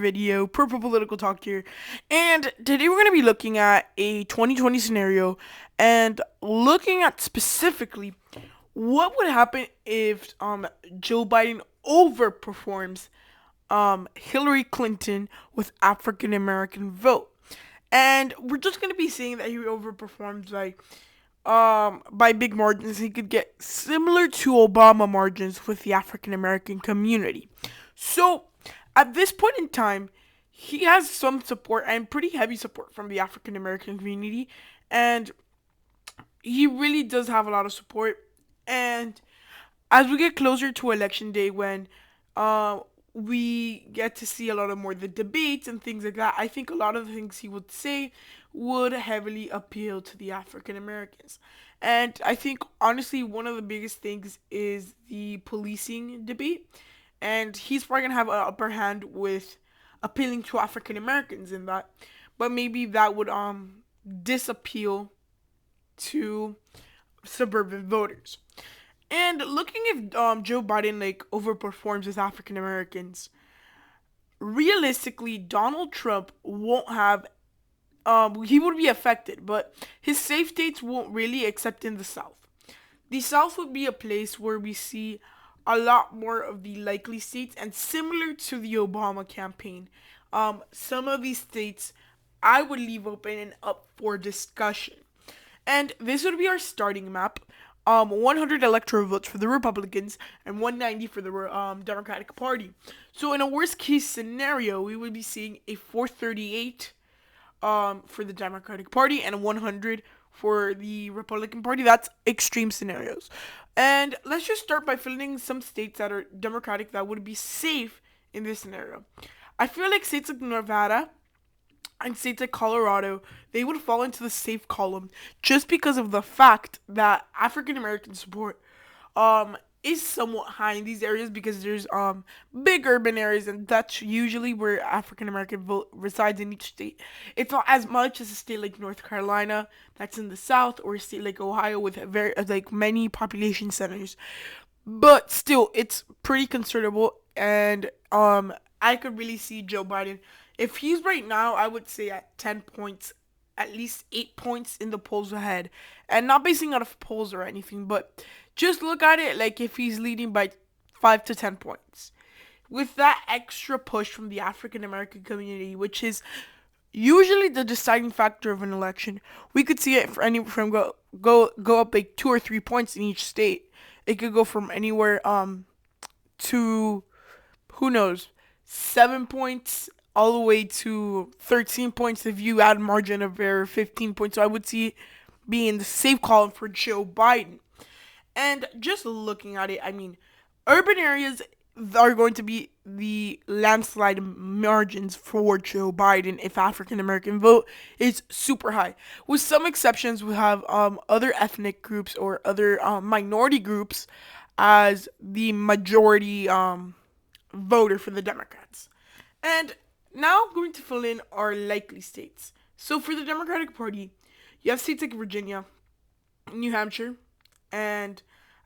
Video, Purple Political Talk here, and today we're going to be looking at a 2020 scenario and looking at specifically what would happen if Joe Biden overperforms Hillary Clinton with African American vote. And we're just going to be saying that he overperforms by big margins. He could get similar to Obama margins with the African American community. So, at this point in time, he has some support and pretty heavy support from the African American community, and he really does have a lot of support. And as we get closer to election day, when uh, we get to see a lot of more the debates and things like that, I think a lot of the things he would say would heavily appeal to the African Americans. And I think honestly, one of the biggest things is the policing debate, and he's probably gonna have an upper hand with appealing to African Americans in that, but maybe that would disappeal to suburban voters. And looking if Joe Biden overperforms with African Americans, realistically Donald Trump won't have he would be affected, but his safe states won't really, except in the South. The South would be a place where we see a lot more of the likely states, and similar to the Obama campaign, some of these states I would leave open and up for discussion. And this would be our starting map. 100 electoral votes for the Republicans and 190 for the Democratic Party. So in a worst case scenario, we would be seeing a 438 for the Democratic Party and 100 for the Republican Party. That's extreme scenarios. And let's just start by filling some states that are Democratic that would be safe in this scenario. I feel like states like Nevada and states like Colorado, they would fall into the safe column just because of the fact that African American support is somewhat high in these areas, because there's big urban areas, and that's usually where African American vote resides in each state. It's not as much as a state like North Carolina that's in the south, or a state like Ohio with very many population centers. But still, it's pretty considerable, and I could really see Joe Biden, if he's right now, I would say at 10 points, at least 8 points in the polls ahead. And not basing out of polls or anything, but just look at it like if he's leading by 5 to 10 points. With that extra push from the African American community, which is usually the deciding factor of an election, we could see it from go up like 2 or 3 points in each state. It could go from anywhere to, who knows, 7 points all the way to 13 points if you add margin of error 15 points. So I would see it being the safe column for Joe Biden. And just looking at it, I mean, urban areas are going to be the landslide margins for Joe Biden if African American vote is super high. With some exceptions, we have other ethnic groups or other minority groups as the majority voter for the Democrats. And now I'm going to fill in our likely states. So for the Democratic Party, you have states like Virginia, New Hampshire, and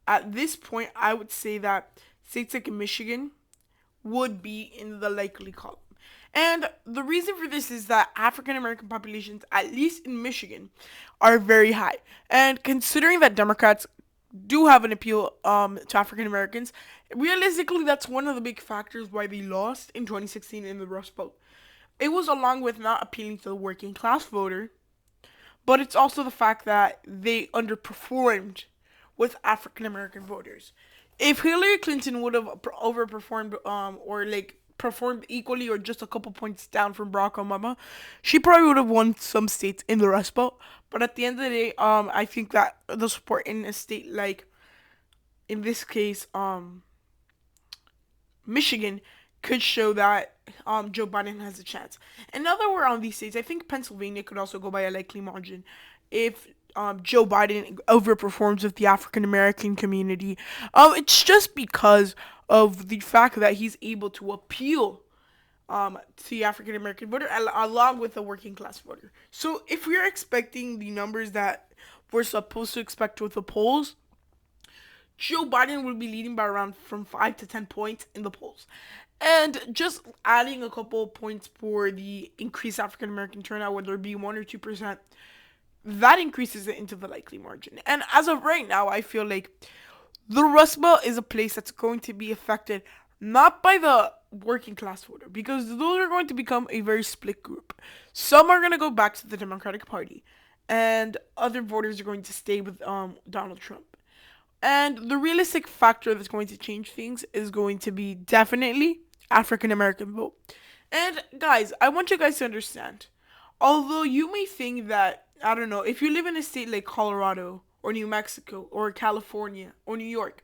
at this point, I would say that states like Michigan would be in the likely column. And the reason for this is that African American populations, at least in Michigan, are very high. And considering that Democrats do have an appeal to African Americans, realistically, that's one of the big factors why they lost in 2016 in the Rust Belt. It was along with not appealing to the working class voter, but it's also the fact that they underperformed with African American voters. If Hillary Clinton would have overperformed, or performed equally or just a couple points down from Barack Obama, she probably would have won some states in the Rust Belt. But at the end of the day, I think that the support in a state like, in this case, Michigan, could show that Joe Biden has a chance. And now that we're on these states, I think Pennsylvania could also go by a likely margin if Joe Biden overperforms with the African American community. It's just because of the fact that he's able to appeal to the African American voter along with the working class voter. So if we're expecting the numbers that we're supposed to expect with the polls, Joe Biden would be leading by around from 5 to 10 points in the polls. And just adding a couple points for the increased African American turnout, whether it be 1 or 2%, that increases it into the likely margin. And as of right now, I feel like the Rust Belt is a place that's going to be affected not by the working class voter, because those are going to become a very split group. Some are going to go back to the Democratic Party, and other voters are going to stay with Donald Trump. And the realistic factor that's going to change things is going to be definitely African American vote. And guys, I want you guys to understand. Although you may think that, I don't know, if you live in a state like Colorado or New Mexico or California or New York,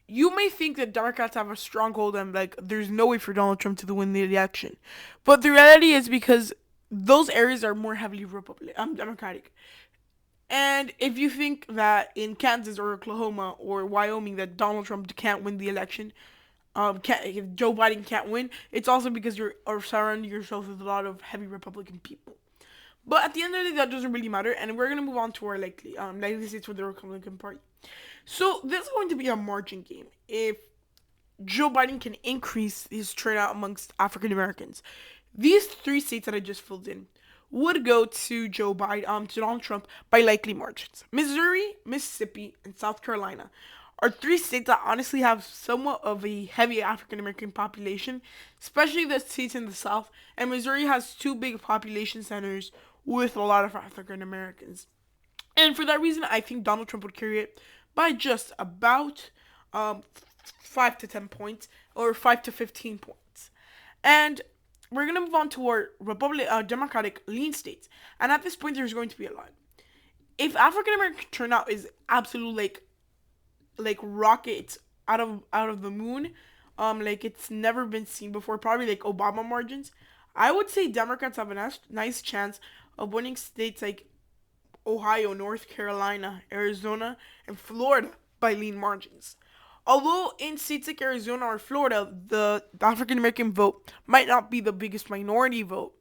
you may think that Democrats have a stronghold and like there's no way for Donald Trump to win the election. But the reality is because those areas are more heavily Democratic. And if you think that in Kansas or Oklahoma or Wyoming that Donald Trump can't win the election, if Joe Biden can't win, it's also because you're are surrounding yourself with a lot of heavy Republican people. But at the end of the day, that doesn't really matter, and we're gonna move on to our likely states for the Republican Party. So this is going to be a margin game. If Joe Biden can increase his turnout amongst African Americans, these three states that I just filled in would go to Joe Biden, to Donald Trump by likely margins. Missouri, Mississippi, and South Carolina are three states that honestly have somewhat of a heavy African American population, especially the states in the South. And Missouri has two big population centers with a lot of African Americans. And for that reason, I think Donald Trump would carry it by just about 5 to 10 points or 5 to 15 points. And we're gonna move on to our Democratic lean states. And at this point, there's going to be a lot. If African American turnout is absolute like rockets out of the moon, like it's never been seen before, probably like Obama margins, I would say Democrats have a nice chance of winning states like Ohio, North Carolina, Arizona, and Florida by lean margins. Although in states like Arizona or Florida, the African American vote might not be the biggest minority vote,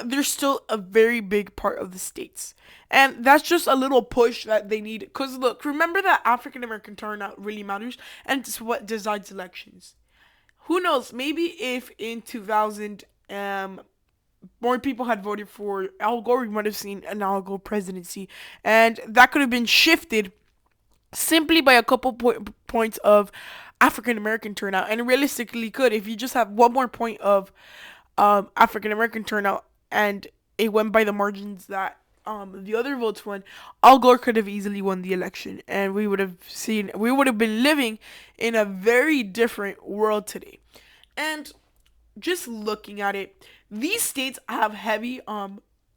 they're still a very big part of the states. And that's just a little push that they need. Because look, remember that African American turnout really matters, and it's what decides elections. Who knows, maybe if in 2000, more people had voted for Al Gore, we might have seen an Al Gore presidency. And that could have been shifted simply by a couple points of African American turnout, and realistically could if you just have one more point of African American turnout and it went by the margins that the other votes went. Al Gore could have easily won the election, and we would have been living in a very different world today. And just looking at it, these states have heavy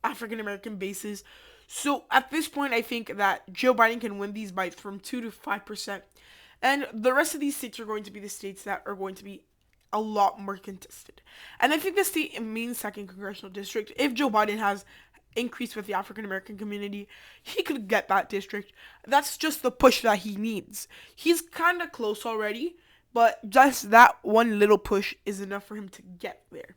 African American bases. So at this point, I think that Joe Biden can win these by from 2 to 5%, and the rest of these states are going to be the states that are going to be a lot more contested. And I think the state in Maine's second congressional district, if Joe Biden has increased with the African American community, he could get that district. That's just the push that he needs. He's kind of close already, but just that one little push is enough for him to get there.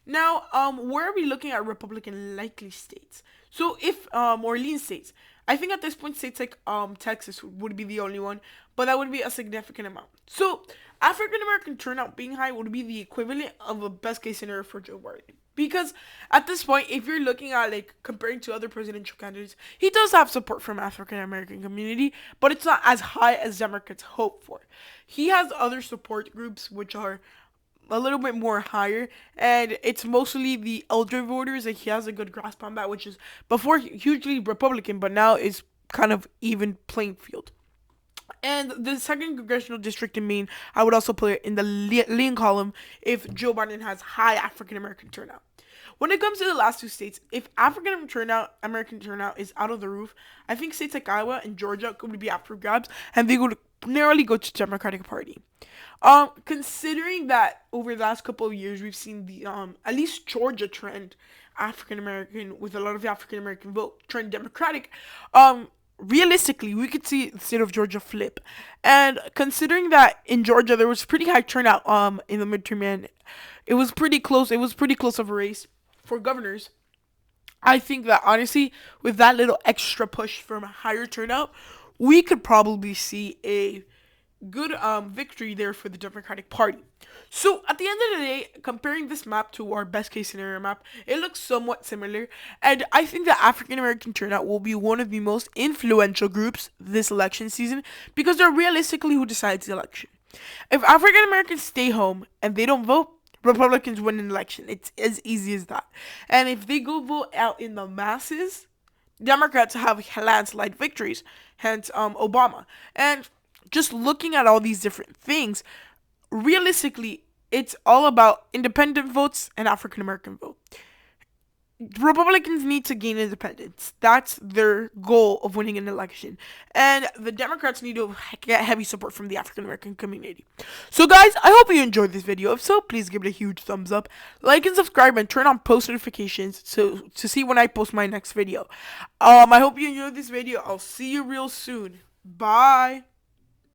Now, where are we looking at Republican likely states? So if or lean states, I think at this point states like Texas would be the only one, but that would be a significant amount. So African American turnout being high would be the equivalent of a best case scenario for Joe Biden. Because at this point, if you're looking at like comparing to other presidential candidates, he does have support from African American community, but it's not as high as Democrats hope for. He has other support groups which are a little bit more higher, and it's mostly the elder voters. Like he has a good grasp on that, which is before hugely Republican, but now is kind of even playing field. And the second congressional district in Maine, I would also put it in the lean column if Joe Biden has high African American turnout. When it comes to the last two states, if African American turnout is out of the roof, I think states like Iowa and Georgia would be up for grabs, and they would narrowly go to the Democratic Party. Considering that over the last couple of years we've seen the at least Georgia trend African American with a lot of the African American vote trend Democratic, realistically we could see the state of Georgia flip. And considering that in Georgia there was pretty high turnout in the midterm, and it was pretty close of a race for governors, I think that honestly with that little extra push from a higher turnout, we could probably see a good victory there for the Democratic Party. So at the end of the day, comparing this map to our best case scenario map, it looks somewhat similar, and I think that African American turnout will be one of the most influential groups this election season because they're realistically who decides the election. If African Americans stay home and they don't vote, Republicans win an election. It's as easy as that. And if they go vote out in the masses, Democrats have landslide victories, hence Obama. And just looking at all these different things, realistically, it's all about independent votes and African American vote. Republicans need to gain independence. That's their goal of winning an election. And the Democrats need to get heavy support from the African American community. So guys, I hope you enjoyed this video. If so, please give it a huge thumbs up. Like and subscribe and turn on post notifications to see when I post my next video. I hope you enjoyed this video. I'll see you real soon. Bye.